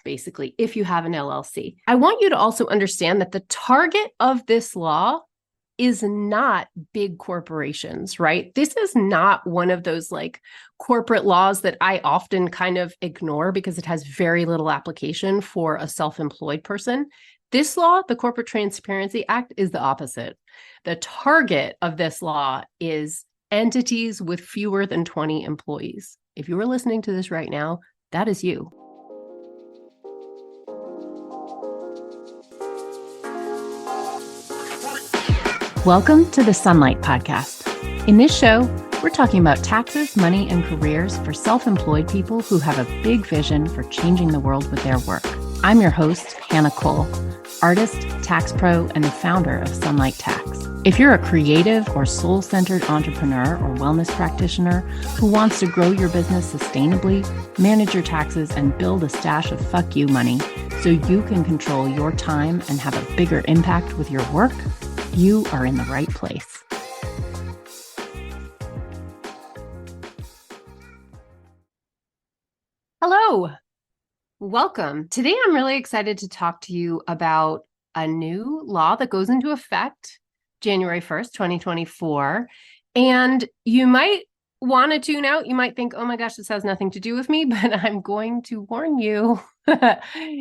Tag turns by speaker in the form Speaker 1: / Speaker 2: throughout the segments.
Speaker 1: basically, if you have an LLC. I want you to also understand that the target of this law is not big corporations, right? This is not one of those like corporate laws that I often kind of ignore because it has very little application for a self-employed person. This law, the Corporate Transparency Act, is the opposite. The target of this law is entities with fewer than 20 employees. If you are listening to this right now, that is you. Welcome to the Sunlight Podcast. In this show, we're talking about taxes, money, and careers for self-employed people who have a big vision for changing the world with their work. I'm your host, Hannah Cole, artist, tax pro, and the founder of Sunlight Tax. If you're a creative or soul-centered entrepreneur or wellness practitioner who wants to grow your business sustainably, manage your taxes, and build a stash of fuck you money so you can control your time and have a bigger impact with your work, you are in the right place. Hello, welcome. Today, I'm really excited to talk to you about a new law that goes into effect January 1st, 2024. And you might want to tune out. You might think, oh my gosh, this has nothing to do with me, but I'm going to warn you.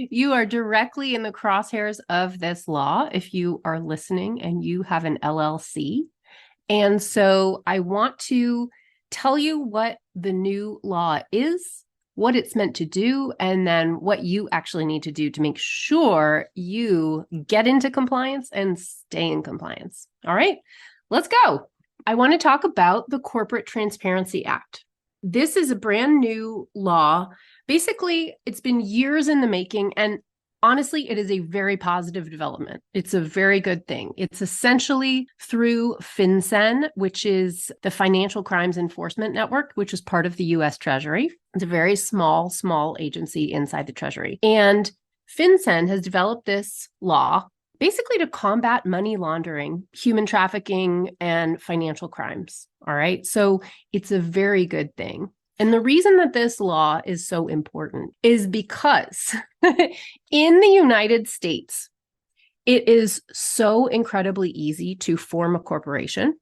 Speaker 1: You are directly in the crosshairs of this law if you are listening and you have an LLC. And so I want to tell you what the new law is, what it's meant to do, and then what you actually need to do to make sure you get into compliance and stay in compliance. All right, let's go. I want to talk about the Corporate Transparency Act. This is a brand new law. Basically, it's been years in the making, and honestly, it is a very positive development. It's a very good thing. It's essentially through FinCEN, which is the Financial Crimes Enforcement Network, which is part of the U.S. Treasury. It's a very small agency inside the Treasury. And FinCEN has developed this law basically to combat money laundering, human trafficking, and financial crimes. All right. So it's a very good thing. And the reason that this law is so important is because in the United States, it is so incredibly easy to form a corporation.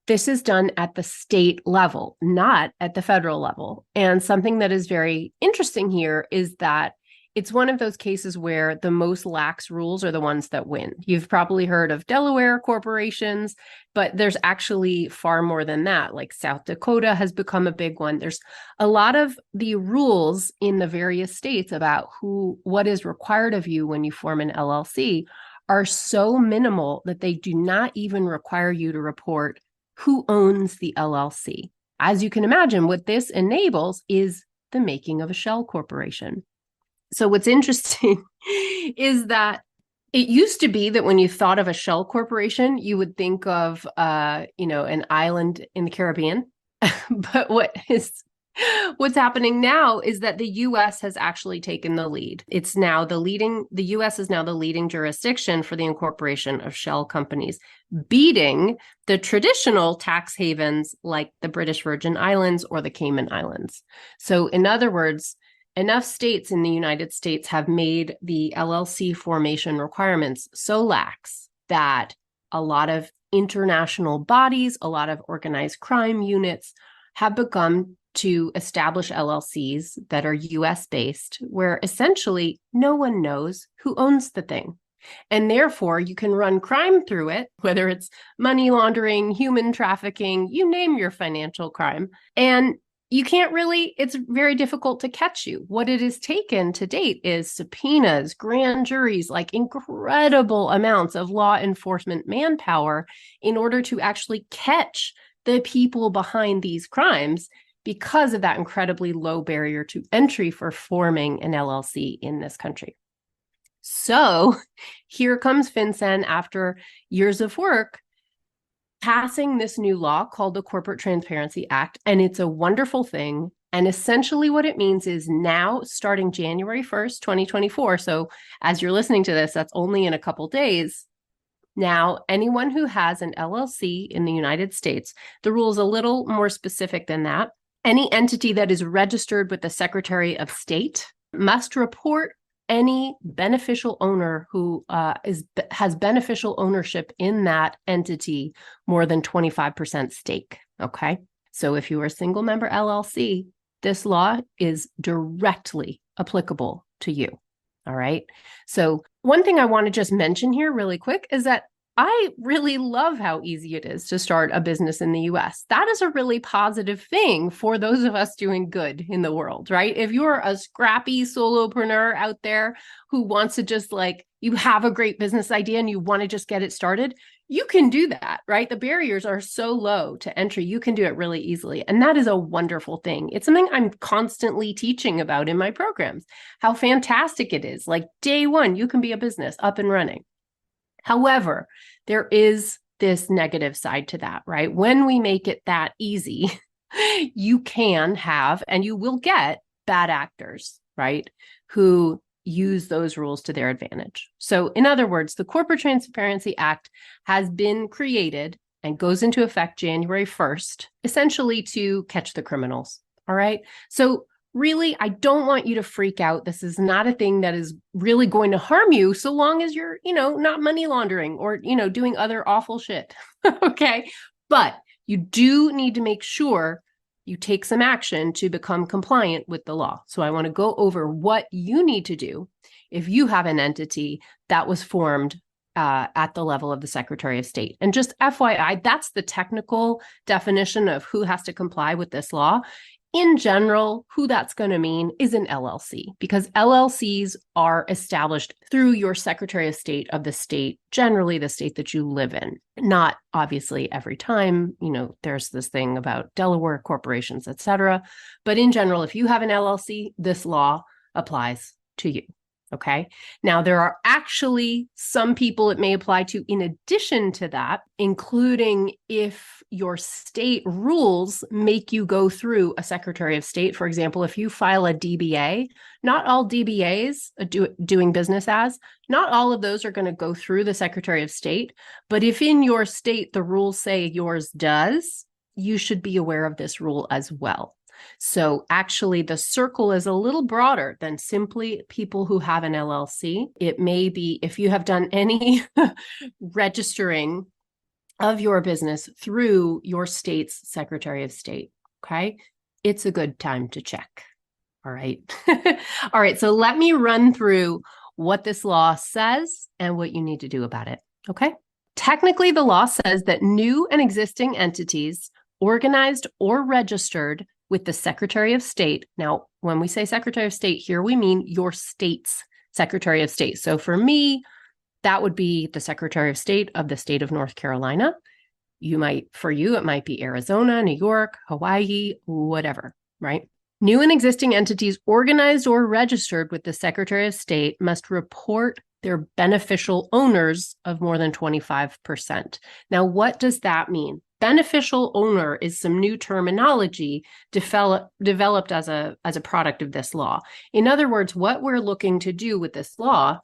Speaker 1: This is done at the state level, not at the federal level. And something that is very interesting here is that it's one of those cases where the most lax rules are the ones that win. You've probably heard of Delaware corporations, but there's actually far more than that. Like South Dakota has become a big one. There's a lot of the rules in the various states about what is required of you when you form an LLC are so minimal that they do not even require you to report who owns the LLC. As you can imagine, what this enables is the making of a shell corporation. So what's interesting is that it used to be that when you thought of a shell corporation, you would think of, an island in the Caribbean. But what's happening now is that the U.S. has actually taken the lead. The U.S. is now the leading jurisdiction for the incorporation of shell companies, beating the traditional tax havens like the British Virgin Islands or the Cayman Islands. So in other words, enough states in the United States have made the LLC formation requirements so lax that a lot of international bodies, a lot of organized crime units have begun to establish LLCs that are US-based, where essentially no one knows who owns the thing. And therefore, you can run crime through it, whether it's money laundering, human trafficking, you name your financial crime. And it's very difficult to catch you. What it has taken to date is subpoenas, grand juries, like incredible amounts of law enforcement manpower in order to actually catch the people behind these crimes because of that incredibly low barrier to entry for forming an LLC in this country. So here comes FinCEN after years of work passing this new law called the Corporate Transparency Act, and it's a wonderful thing. And essentially what it means is now, starting January 1st, 2024, so as you're listening to this, that's only in a couple days, now anyone who has an LLC in the United States, the rule is a little more specific than that. Any entity that is registered with the Secretary of State must report any beneficial owner who has beneficial ownership in that entity more than 25% stake. Okay. So if you are a single member LLC, this law is directly applicable to you. All right. So one thing I want to just mention here really quick is that I really love how easy it is to start a business in the US. That is a really positive thing for those of us doing good in the world, right? If you're a scrappy solopreneur out there who wants to just you have a great business idea and you want to just get it started, you can do that, right? The barriers are so low to entry. You can do it really easily. And that is a wonderful thing. It's something I'm constantly teaching about in my programs, how fantastic it is. Like day one, you can be a business up and running. However, there is this negative side to that, right? When we make it that easy, you can have, and you will get bad actors, right? Who use those rules to their advantage. So in other words, the Corporate Transparency Act has been created and goes into effect January 1st, essentially to catch the criminals. All right. So really, I don't want you to freak out. This is not a thing that is really going to harm you so long as you're, not money laundering or, doing other awful shit. Okay. But you do need to make sure you take some action to become compliant with the law. So I want to go over what you need to do if you have an entity that was formed at the level of the Secretary of State. And just FYI, that's the technical definition of who has to comply with this law. In general, who that's going to mean is an LLC, because LLCs are established through your Secretary of State of the state, generally the state that you live in. Not obviously every time, there's this thing about Delaware corporations, et cetera. But in general, if you have an LLC, this law applies to you. Okay. Now, there are actually some people it may apply to in addition to that, including if your state rules make you go through a Secretary of State. For example, if you file a DBA, not all DBAs, doing business as, not all of those are going to go through the Secretary of State. But if in your state the rules say yours does, you should be aware of this rule as well. So actually, the circle is a little broader than simply people who have an LLC. It may be if you have done any registering of your business through your state's Secretary of State. Okay. It's a good time to check. All right. All right. So let me run through what this law says and what you need to do about it. Okay. Technically, the law says that new and existing entities organized or registered with the Secretary of State. Now, when we say Secretary of State here, we mean your state's Secretary of State. So for me, that would be the Secretary of State of the state of North Carolina. For you, it might be Arizona, New York, Hawaii, whatever, right? New and existing entities organized or registered with the Secretary of State must report their beneficial owners of more than 25%. Now, what does that mean? Beneficial owner is some new terminology developed as a product of this law. In other words, what we're looking to do with this law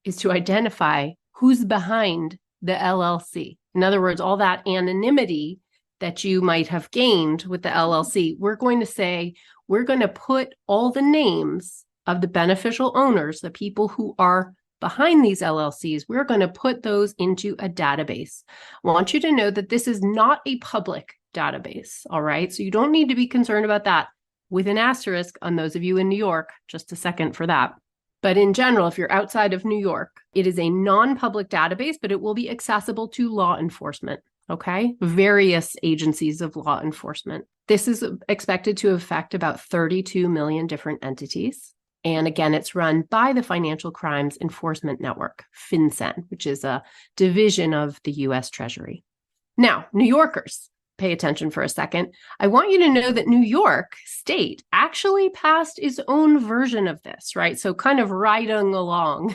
Speaker 1: is to identify who's behind the LLC. In other words, all that anonymity that you might have gained with the LLC, we're going to say, we're going to put all the names of the beneficial owners, the people who are behind these LLCs, we're going to put those into a database. I want you to know that this is not a public database, all right? So you don't need to be concerned about that, with an asterisk on those of you in New York, just a second for that. But in general, if you're outside of New York, it is a non-public database, but it will be accessible to law enforcement, okay? Various agencies of law enforcement. This is expected to affect about 32 million different entities. And again, it's run by the Financial Crimes Enforcement Network, FinCEN, which is a division of the U.S. Treasury. Now, New Yorkers, pay attention for a second. I want you to know that New York State actually passed its own version of this, right? So kind of riding along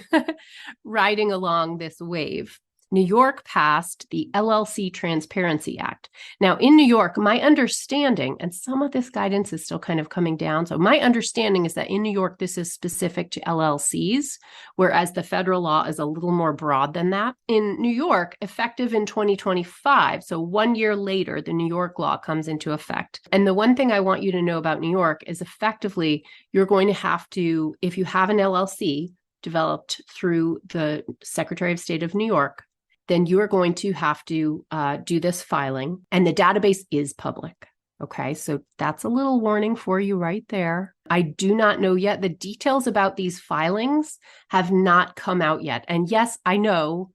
Speaker 1: this wave. New York passed the LLC Transparency Act. Now, in New York, my understanding, and some of this guidance is still kind of coming down. So my understanding is that in New York, this is specific to LLCs, whereas the federal law is a little more broad than that. In New York, effective in 2025, so 1 year later, the New York law comes into effect. And the one thing I want you to know about New York is effectively, you're going to have to, if you have an LLC developed through the Secretary of State of New York, then you are going to have to do this filing, and the database is public. Okay, so that's a little warning for you right there. I do not know yet. The details about these filings have not come out yet. And yes, I know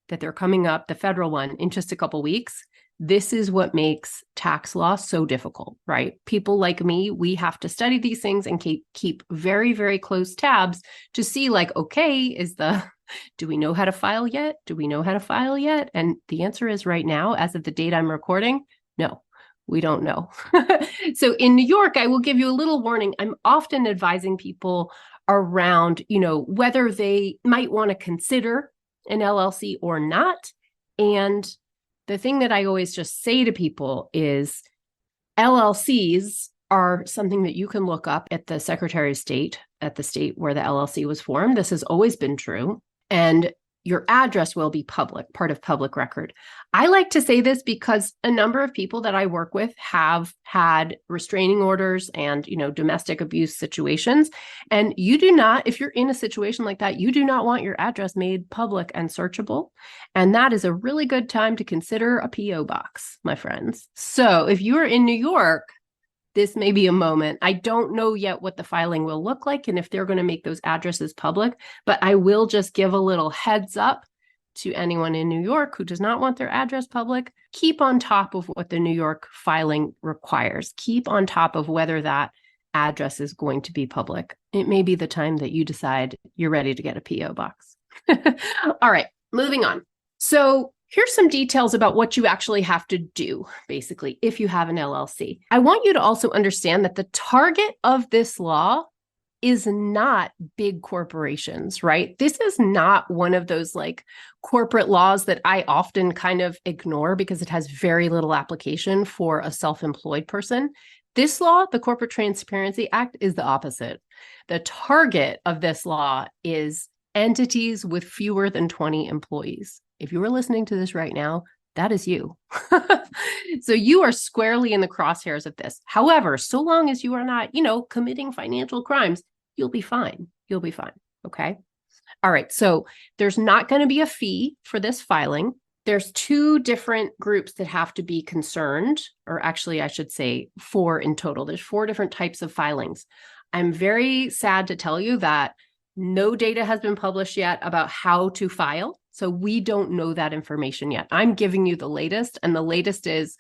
Speaker 1: that they're coming up, the federal one, in just a couple weeks. This is what makes tax law so difficult, right? People like me, we have to study these things and keep very, very close tabs to see like, okay, do we know how to file yet? Do we know how to file yet? And the answer is right now, as of the date I'm recording, no, we don't know. So in New York, I will give you a little warning. I'm often advising people around, whether they might want to consider an LLC or not. And the thing that I always just say to people is LLCs are something that you can look up at the Secretary of State, at the state where the LLC was formed. This has always been true. And your address will be part of public record. I like to say this because a number of people that I work with have had restraining orders and, domestic abuse situations. And you do not, if you're in a situation like that, you do not want your address made public and searchable. And that is a really good time to consider a PO box, my friends. So if you are in New York, this may be a moment. I don't know yet what the filing will look like and if they're going to make those addresses public, but I will just give a little heads up to anyone in New York who does not want their address public. Keep on top of what the New York filing requires. Keep on top of whether that address is going to be public. It may be the time that you decide you're ready to get a PO box. All right, moving on. So here's some details about what you actually have to do, basically, if you have an LLC. I want you to also understand that the target of this law is not big corporations, right? This is not one of those like corporate laws that I often kind of ignore because it has very little application for a self-employed person. This law, the Corporate Transparency Act, is the opposite. The target of this law is entities with fewer than 20 employees. If you are listening to this right now, that is you. So you are squarely in the crosshairs of this. However, so long as you are not, committing financial crimes, you'll be fine. You'll be fine. Okay. All right. So there's not going to be a fee for this filing. There's two different groups that have to be concerned, or actually, I should say 4 in total. There's 4 different types of filings. I'm very sad to tell you that no data has been published yet about how to file. So we don't know that information yet. I'm giving you the latest, and the latest is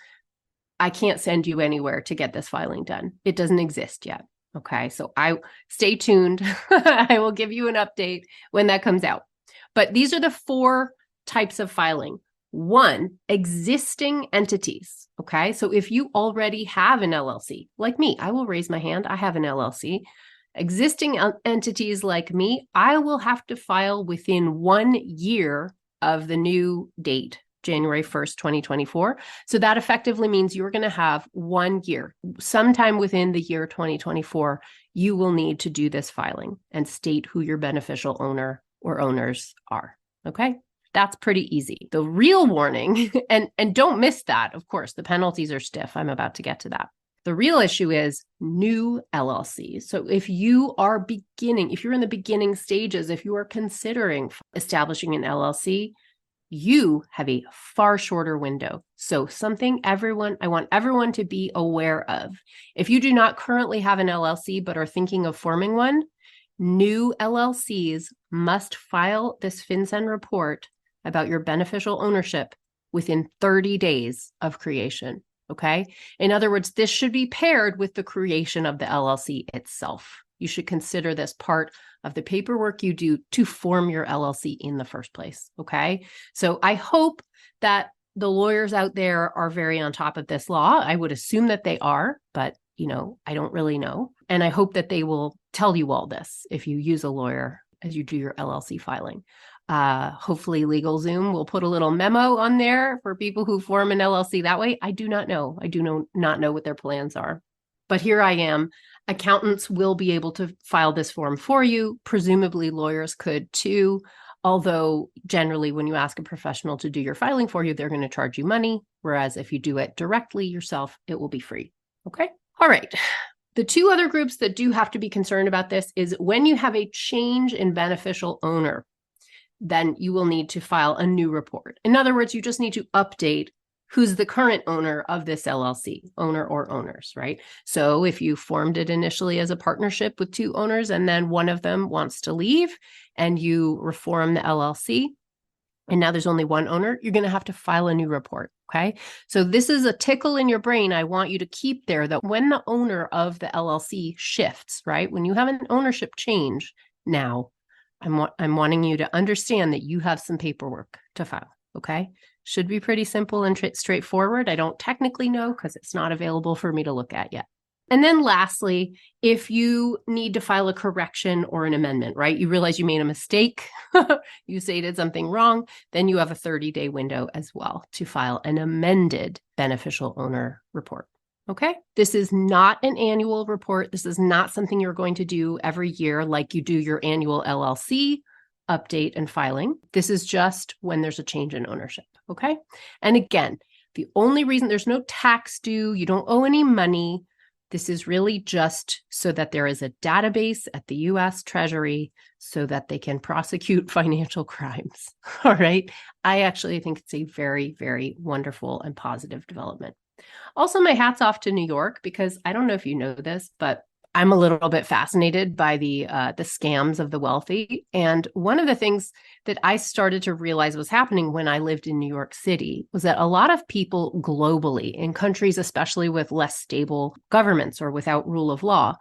Speaker 1: I can't send you anywhere to get this filing done. It doesn't exist yet. Okay, so stay tuned. I will give you an update when that comes out. But these are the 4 types of filing. 1, existing entities. Okay, so if you already have an LLC, like me, I will raise my hand. I have an LLC. Existing entities like me, I will have to file within 1 year of the new date, January 1st, 2024. So that effectively means you're going to have 1 year. Sometime within the year 2024, you will need to do this filing and state who your beneficial owner or owners are. Okay? That's pretty easy. The real warning, and don't miss that, of course, the penalties are stiff. I'm about to get to that. The real issue is new LLCs. So if you're in the beginning stages, if you are considering establishing an LLC, you have a far shorter window. So I want everyone to be aware of. If you do not currently have an LLC, but are thinking of forming one, new LLCs must file this FinCEN report about your beneficial ownership within 30 days of creation. Okay. In other words, this should be paired with the creation of the LLC itself. You should consider this part of the paperwork you do to form your LLC in the first place. Okay. So I hope that the lawyers out there are very on top of this law. I would assume that they are, but I don't really know. And I hope that they will tell you all this if you use a lawyer as you do your LLC filing. Hopefully LegalZoom will put a little memo on there for people who form an LLC that way. I do not know. Not know what their plans are. But here I am. Accountants will be able to file this form for you. Presumably lawyers could too. Although generally when you ask a professional to do your filing for you, they're going to charge you money. Whereas if you do it directly yourself, it will be free. Okay. All right. The two other groups that do have to be concerned about this is when you have a change in beneficial owner, then you will need to file a new report. In other words, you just need to update who's the current owner of this LLC, owner or owners, right? So if you formed it initially as a partnership with two owners and then one of them wants to leave and you reform the LLC, and now there's only one owner, you're going to have to file a new report, okay? So this is a tickle in your brain I want you to keep there, that when the owner of the LLC shifts, right? When you have an ownership change now, I'm wanting you to understand that you have some paperwork to file, okay? Should be pretty simple and straightforward. I don't technically know because it's not available for me to look at yet. And then lastly, if you need to file a correction or an amendment, right? You realize you made a mistake, you stated something wrong, then you have a 30-day window as well to file an amended beneficial owner report. Okay, this is not an annual report. This is not something you're going to do every year like you do your annual LLC update and filing. This is just when there's a change in ownership. Okay, and again, the only reason there's no tax due, you don't owe any money. This is really just so that there is a database at the US Treasury so that they can prosecute financial crimes. All right, I actually think it's a very, very wonderful and positive development. Also, my hat's off to New York because I don't know if you know this, but I'm a little bit fascinated by the scams of the wealthy. And one of the things that I started to realize was happening when I lived in New York City was that a lot of people globally, in countries especially with less stable governments or without rule of law,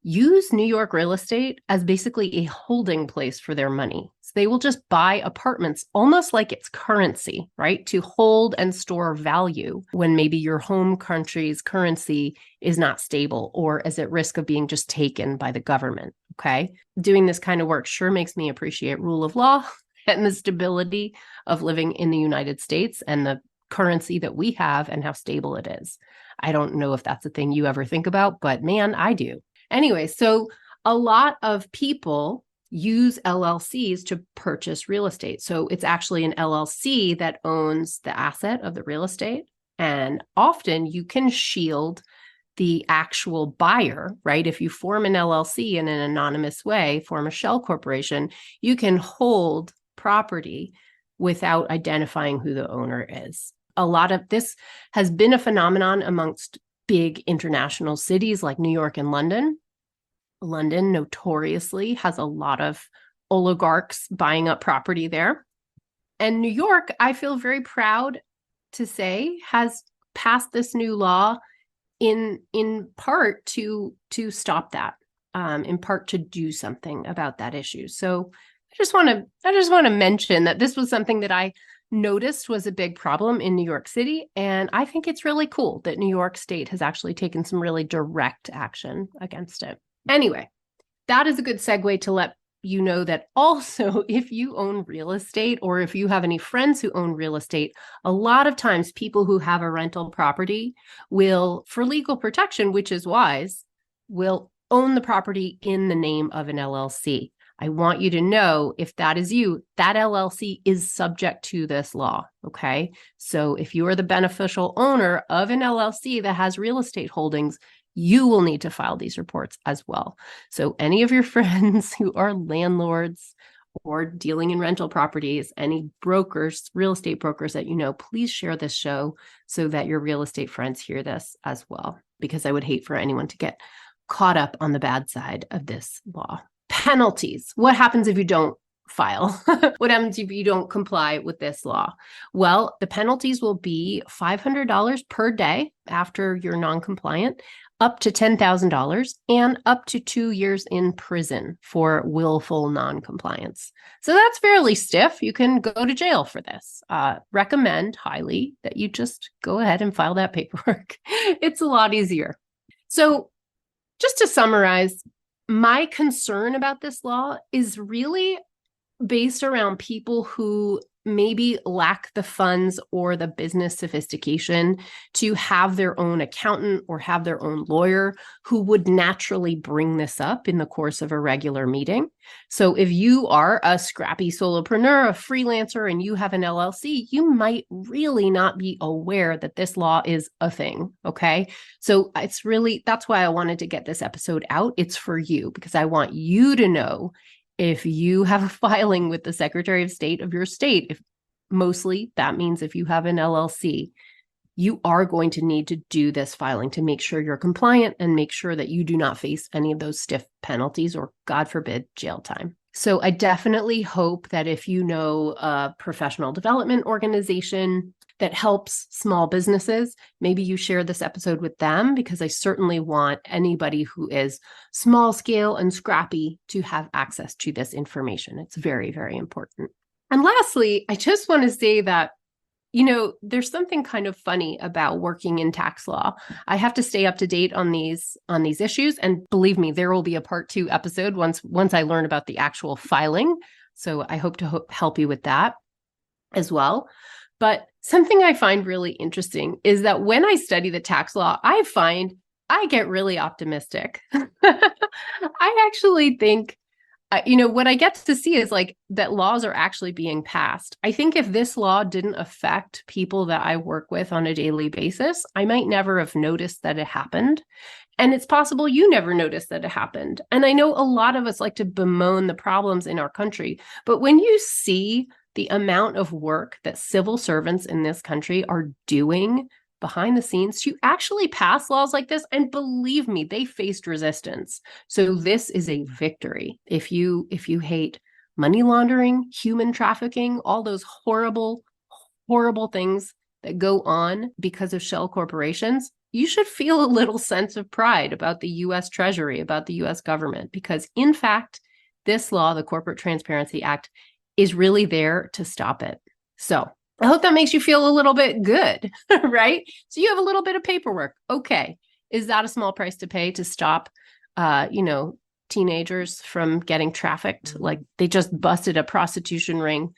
Speaker 1: use New York real estate as basically a holding place for their money. So they will just buy apartments almost like it's currency, right? To hold and store value when maybe your home country's currency is not stable or is at risk of being just taken by the government, okay? Doing this kind of work sure makes me appreciate rule of law and the stability of living in the United States and the currency that we have and how stable it is. I don't know if that's a thing you ever think about, but man, I do. Anyway, so a lot of people use LLCs to purchase real estate. So it's actually an LLC that owns the asset of the real estate. And often you can shield the actual buyer, right? If you form an LLC in an anonymous way, form a shell corporation, you can hold property without identifying who the owner is. A lot of this has been a phenomenon amongst big international cities like New York and London. London notoriously has a lot of oligarchs buying up property there. And New York, I feel very proud to say, has passed this new law in part to stop that, in part to do something about that issue. So I just want to mention that this was something that I noticed was a big problem in New York City. And I think it's really cool that New York State has actually taken some really direct action against it. Anyway, that is a good segue to let you know that also if you own real estate or if you have any friends who own real estate, a lot of times people who have a rental property will, for legal protection, which is wise, will own the property in the name of an LLC. I want you to know if that is you, that LLC is subject to this law, okay? So if you are the beneficial owner of an LLC that has real estate holdings, you will need to file these reports as well. So any of your friends who are landlords or dealing in rental properties, any brokers, real estate brokers that you know, please share this show so that your real estate friends hear this as well, because I would hate for anyone to get caught up on the bad side of this law. Penalties. What happens if you don't file? What happens if you don't comply with this law? Well, the penalties will be $500 per day after you're non-compliant, up to $10,000, and up to 2 years in prison for willful non-compliance. So that's fairly stiff. You can go to jail for this. Recommend highly that you just go ahead and file that paperwork. It's a lot easier. So just to summarize, my concern about this law is really based around people who maybe lack the funds or the business sophistication to have their own accountant or have their own lawyer who would naturally bring this up in the course of a regular meeting. So if you are a scrappy solopreneur, a freelancer, and you have an LLC, you might really not be aware that this law is a thing, okay? So that's why I wanted to get this episode out. It's for you, because I want you to know if you have a filing with the Secretary of State of your state. If mostly that means if you have an LLC, you are going to need to do this filing to make sure you're compliant and make sure that you do not face any of those stiff penalties or, God forbid, jail time. So I definitely hope that if you know a professional development organization that helps small businesses, maybe you share this episode with them, because I certainly want anybody who is small scale and scrappy to have access to this information. It's very, very important. And lastly, I just want to say that, there's something kind of funny about working in tax law. I have to stay up to date on these issues. And believe me, there will be a part 2 episode once I learn about the actual filing. So I hope to help you with that as well. But something I find really interesting is that when I study the tax law, I find I get really optimistic. I actually think, what I get to see is like that laws are actually being passed. I think if this law didn't affect people that I work with on a daily basis, I might never have noticed that it happened. And it's possible you never noticed that it happened. And I know a lot of us like to bemoan the problems in our country, but when you see the amount of work that civil servants in this country are doing behind the scenes to actually pass laws like this, and believe me, they faced resistance. So this is a victory. If you hate money laundering, human trafficking, all those horrible, horrible things that go on because of shell corporations, you should feel a little sense of pride about the US Treasury, about the US government, because in fact, this law, the Corporate Transparency Act, is really there to stop it. So I hope that makes you feel a little bit good, right? So you have a little bit of paperwork. Okay. Is that a small price to pay to stop, teenagers from getting trafficked? Like they just busted a prostitution ring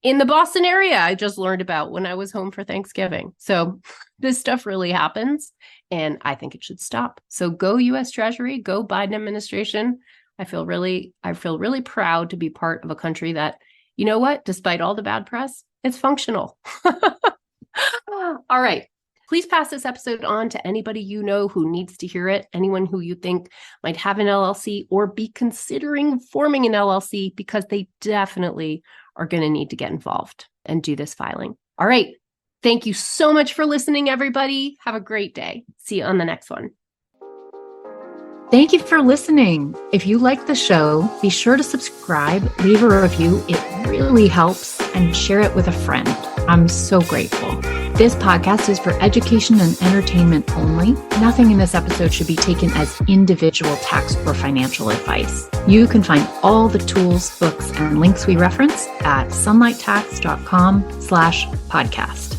Speaker 1: in the Boston area I just learned about when I was home for Thanksgiving. So this stuff really happens, and I think it should stop. So go US Treasury, go Biden administration. I feel really proud to be part of a country that, you know what, despite all the bad press, it's functional. All right. Please pass this episode on to anybody you know who needs to hear it, anyone who you think might have an LLC or be considering forming an LLC, because they definitely are going to need to get involved and do this filing. All right. Thank you so much for listening, everybody. Have a great day. See you on the next one.
Speaker 2: Thank you for listening. If you like the show, be sure to subscribe, leave a review. It really helps, and share it with a friend. I'm so grateful. This podcast is for education and entertainment only. Nothing in this episode should be taken as individual tax or financial advice. You can find all the tools, books, and links we reference at sunlighttax.com/podcast.